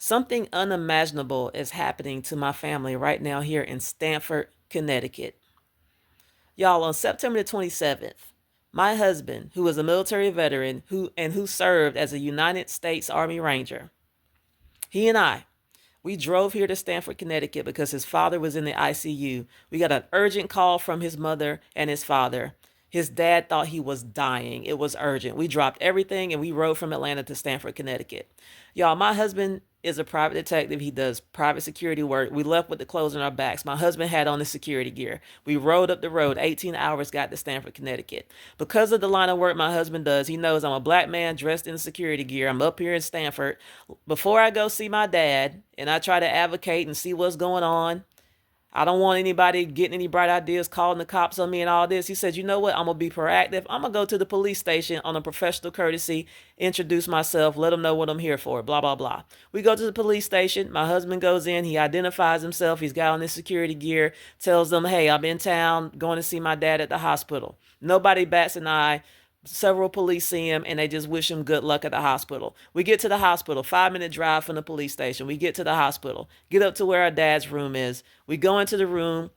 Something unimaginable is happening to my family right now here in Stamford, Connecticut. Y'all, on September the 27th, my husband, who is a military veteran who served as a United States Army Ranger, he and we drove here to Stamford, Connecticut because his father was in the ICU. We got an urgent call from his mother and his father. His dad thought he was dying. It was urgent. We dropped everything and we rode from Atlanta to Stamford, Connecticut. Y'all, my husband is a private detective. He does private security work. We left with the clothes on our backs. My husband had on the security gear. We rode up the road, 18 hours, got to Stamford, Connecticut. Because of the line of work my husband does, he knows I'm a black man dressed in security gear. I'm up here in Stamford. Before I go see my dad and I try to advocate and see what's going on, I don't want anybody getting any bright ideas, calling the cops on me and all this. He said, you know what? I'm going to be proactive. I'm going to go to the police station on a professional courtesy, introduce myself, let them know what I'm here for, blah, blah, blah. We go to the police station. My husband goes in. He identifies himself. He's got on his security gear, tells them, hey, I'm in town going to see my dad at the hospital. Nobody bats an eye. Several police see him and they just wish him good luck at the hospital. We get to the hospital, 5-minute drive from the police station. We get to the hospital, get up to where our dad's room is. We go into the room,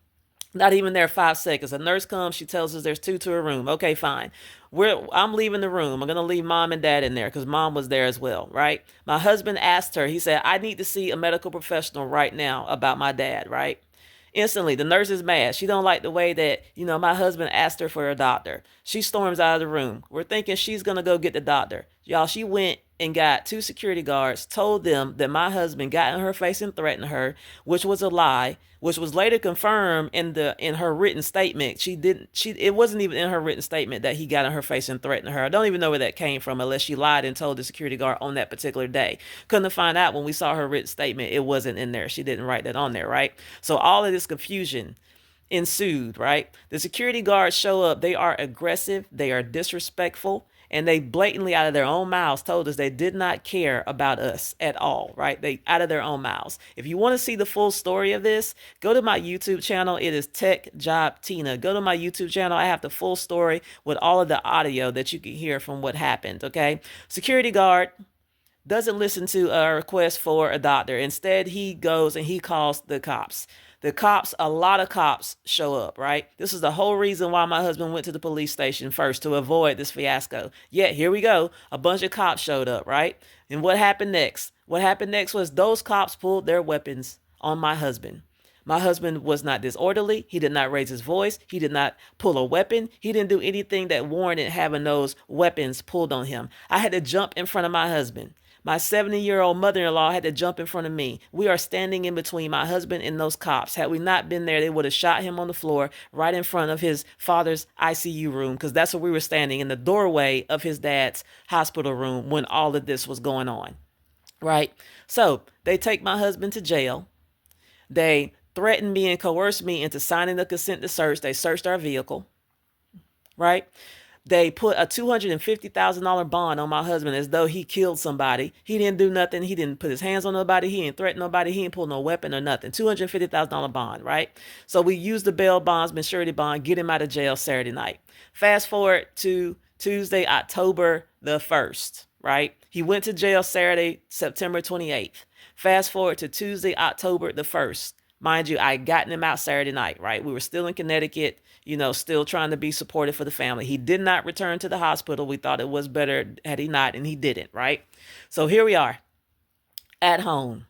not even there 5 seconds. A nurse comes, she tells us there's two to a room. Okay, fine. I'm leaving the room. I'm going to leave mom and dad in there because mom was there as well, right? My husband asked her, he said, I need to see a medical professional right now about my dad, right? Instantly, the nurse is mad. She don't like the way that, my husband asked her for a doctor. She storms out of the room. We're thinking she's going to go get the doctor. Y'all, she went and got two security guards, told them that my husband got in her face and threatened her, which was a lie, which was later confirmed in her written statement. It wasn't even in her written statement that he got in her face and threatened her. I don't even know where that came from unless she lied and told the security guard on that particular day. Couldn't find out when we saw her written statement, it wasn't in there. She didn't write that on there, right? So all of this confusion ensued, right? The security guards show up. They are aggressive. They are disrespectful. And they blatantly out of their own mouths told us they did not care about us at all, right? They out of their own mouths. If you want to see the full story of this, go to my YouTube channel. It is Tech Job Tina. Go to my YouTube channel. I have the full story with all of the audio that you can hear from what happened, okay? Security guard doesn't listen to a request for a doctor. Instead, he goes and he calls the cops. The cops, a lot of cops show up, right? This is the whole reason why my husband went to the police station first, to avoid this fiasco. Yet, here we go. A bunch of cops showed up, right? And what happened next? What happened next was those cops pulled their weapons on my husband. My husband was not disorderly. He did not raise his voice. He did not pull a weapon. He didn't do anything that warranted having those weapons pulled on him. I had to jump in front of my husband. My 70-year-old mother-in-law had to jump in front of me. We are standing in between my husband and those cops. Had we not been there, they would have shot him on the floor right in front of his father's ICU room, because that's where we were standing, in the doorway of his dad's hospital room when all of this was going on, right? So they take my husband to jail. They threatened me and coerced me into signing the consent to search. They searched our vehicle, right? They put a $250,000 bond on my husband as though he killed somebody. He didn't do nothing. He didn't put his hands on nobody. He didn't threaten nobody. He didn't pull no weapon or nothing. $250,000 bond, right? So we used the bail bondsman surety bond, get him out of jail Saturday night. Fast forward to Tuesday, October the 1st, right? He went to jail Saturday, September 28th. Fast forward to Tuesday, October the 1st. Mind you, I had gotten him out Saturday night, right? We were still in Connecticut, still trying to be supportive for the family. He did not return to the hospital. We thought it was better had he not, and he didn't, right? So here we are at home.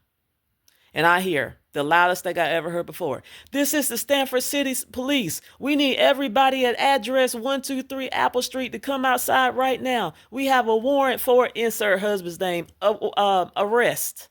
And I hear the loudest thing I ever heard before. This is the Stamford City Police. We need everybody at address 123 Apple Street to come outside right now. We have a warrant for insert husband's name, arrest.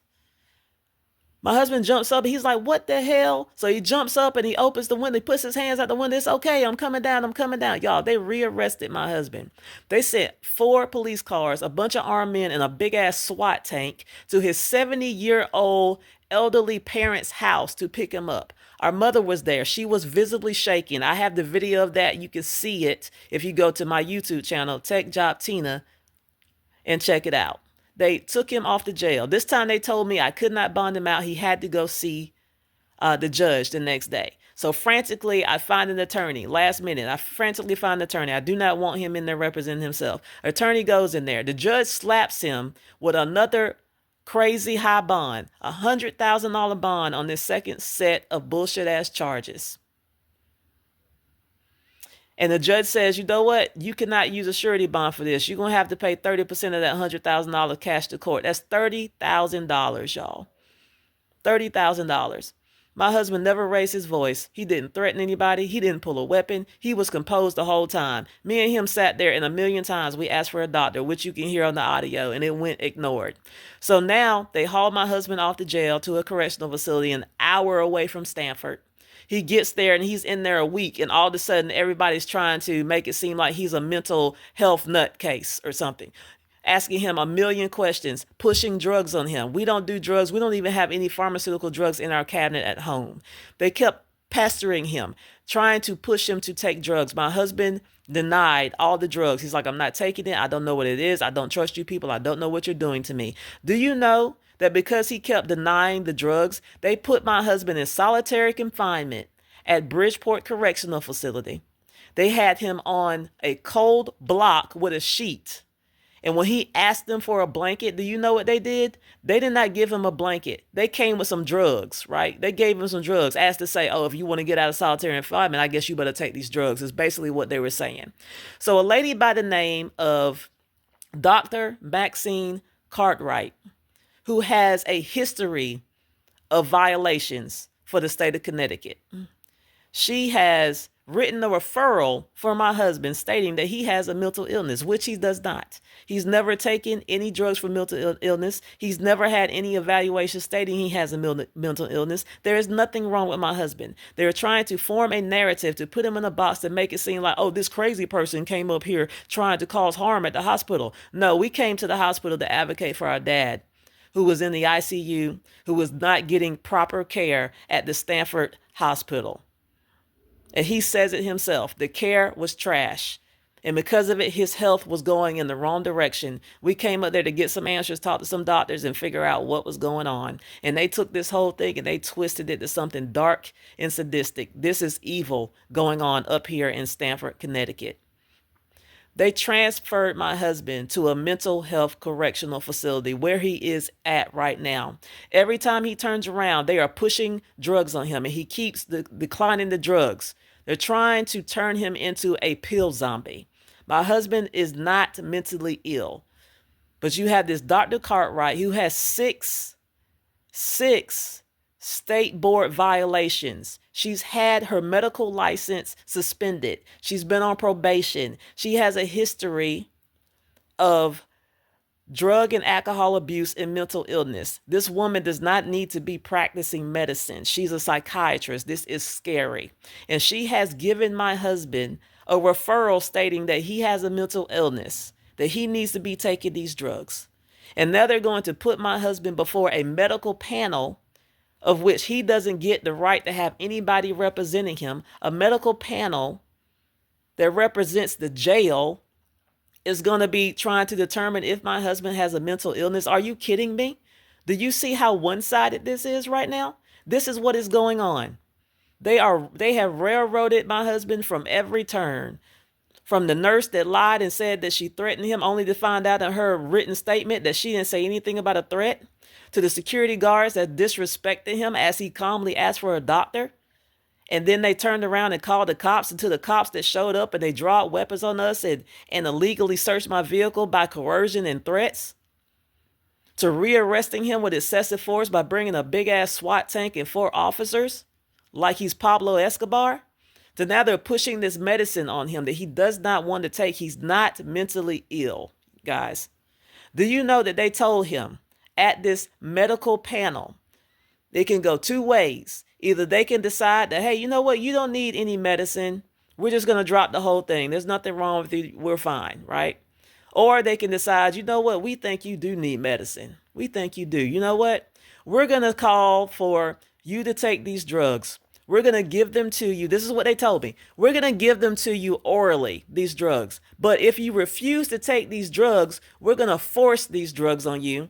My husband jumps up and he's like, what the hell? So he jumps up and he opens the window. He puts his hands out the window. It's okay. I'm coming down. I'm coming down. Y'all, they rearrested my husband. They sent 4 police cars, a bunch of armed men, and a big ass SWAT tank to his 70-year-old elderly parents' house to pick him up. Our mother was there. She was visibly shaking. I have the video of that. You can see it if you go to my YouTube channel, Tech Job Tina, and check it out. They took him off the jail. This time they told me I could not bond him out. He had to go see the judge the next day. So frantically, I find an attorney. Last minute, I frantically find an attorney. I do not want him in there representing himself. Attorney goes in there. The judge slaps him with another Crazy high bond, $100,000 bond on this second set of bullshit ass charges. And the judge says, you know what? You cannot use a surety bond for this. You're going to have to pay 30% of that $100,000 cash to court. That's $30,000, y'all. $30,000. My husband never raised his voice. He didn't threaten anybody. He didn't pull a weapon. He was composed the whole time. Me and him sat there, and a million times we asked for a doctor, which you can hear on the audio, and it went ignored. So now they hauled my husband off to jail to a correctional facility an hour away from Stamford. He gets there and he's in there a week, and all of a sudden everybody's trying to make it seem like he's a mental health nutcase or something, asking him a million questions, pushing drugs on him. We don't do drugs. We don't even have any pharmaceutical drugs in our cabinet at home. They kept pestering him, trying to push him to take drugs. My husband denied all the drugs. He's like, I'm not taking it. I don't know what it is. I don't trust you people. I don't know what you're doing to me. Do you know that because he kept denying the drugs, they put my husband in solitary confinement at Bridgeport Correctional Facility? They had him on a cold block with a sheet. And when he asked them for a blanket, do you know what they did? They did not give him a blanket. They came with some drugs, right? They gave him some drugs, as to say, oh, if you want to get out of solitary confinement, I guess you better take these drugs, is basically what they were saying. So a lady by the name of Dr. Maxine Cartwright, who has a history of violations for the state of Connecticut, she has written a referral for my husband stating that he has a mental illness, which he does not. He's never taken any drugs for mental illness. He's never had any evaluation stating he has a mental illness. There is nothing wrong with my husband. They're trying to form a narrative to put him in a box to make it seem like, oh, this crazy person came up here trying to cause harm at the hospital. No, we came to the hospital to advocate for our dad, who was in the ICU, who was not getting proper care at the Stamford hospital. And he says it himself. The care was trash. And because of it, his health was going in the wrong direction. We came up there to get some answers, talk to some doctors, and figure out what was going on. And they took this whole thing and they twisted it to something dark and sadistic. This is evil going on up here in Stamford, Connecticut. They transferred my husband to a mental health correctional facility where he is at right now. Every time he turns around, they are pushing drugs on him, and he keeps declining the drugs. They're trying to turn him into a pill zombie. My husband is not mentally ill, but you have this Dr. Cartwright who has six state board violations. She's had her medical license suspended. She's been on probation. She has a history of drug and alcohol abuse and mental illness. This woman does not need to be practicing medicine. She's a psychiatrist. This is scary. And she has given my husband a referral stating that he has a mental illness, that he needs to be taking these drugs. And now they're going to put my husband before a medical panel of which he doesn't get the right to have anybody representing him. A medical panel that represents the jail is going to be trying to determine if my husband has a mental illness. Are you kidding me? Do you see how one-sided this is right now? This is what is going on. They have railroaded my husband from every turn. From the nurse that lied and said that she threatened him, only to find out in her written statement that she didn't say anything about a threat, to the security guards that disrespected him as he calmly asked for a doctor. And then they turned around and called the cops, and to the cops that showed up and they dropped weapons on us and illegally searched my vehicle by coercion and threats, to rearresting him with excessive force by bringing a big ass SWAT tank and 4 officers like he's Pablo Escobar. So now they're pushing this medicine on him that he does not want to take. He's not mentally ill, guys. Do you know that they told him at this medical panel, it can go 2 ways. Either they can decide that, hey, you know what? You don't need any medicine. We're just going to drop the whole thing. There's nothing wrong with you. We're fine, right? Or they can decide, you know what? We think you do need medicine. We think you do. You know what? We're going to call for you to take these drugs. We're going to give them to you. This is what they told me. We're going to give them to you orally, these drugs. But if you refuse to take these drugs, we're going to force these drugs on you.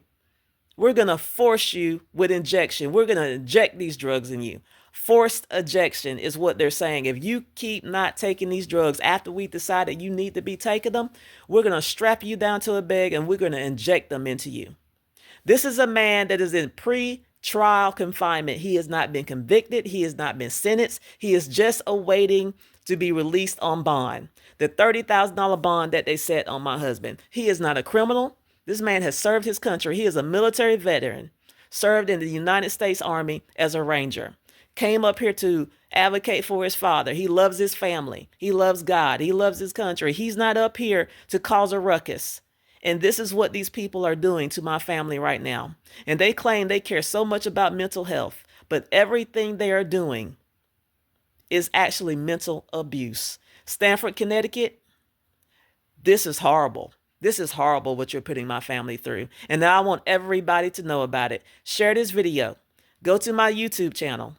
We're going to force you with injection. We're going to inject these drugs in you. Forced ejection is what they're saying. If you keep not taking these drugs after we decide that you need to be taking them, we're going to strap you down to a bed and we're going to inject them into you. This is a man that is in pre-trial confinement. He has not been convicted. He has not been sentenced. He is just awaiting to be released on bond. The $30,000 bond that they set on my husband. He is not a criminal. This man has served his country. He is a military veteran, served in the United States Army as a ranger. Came up here to advocate for his father. He loves his family. He loves God. He loves his country. He's not up here to cause a ruckus. And this is what these people are doing to my family right now. And they claim they care so much about mental health, but everything they are doing is actually mental abuse. Stamford, Connecticut, this is horrible. This is horrible what you're putting my family through. And now I want everybody to know about it. Share this video. Go to my YouTube channel,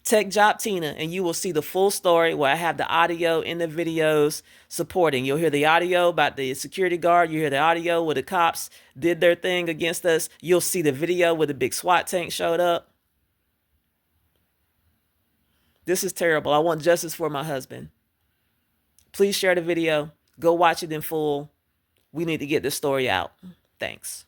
Tech Job Tina, and you will see the full story where I have the audio in the videos supporting. You'll hear the audio about the security guard. You hear the audio where the cops did their thing against us. You'll see the video where the big SWAT tank showed up. This is terrible. I want justice for my husband. Please share the video. Go watch it in full. We need to get this story out. Thanks.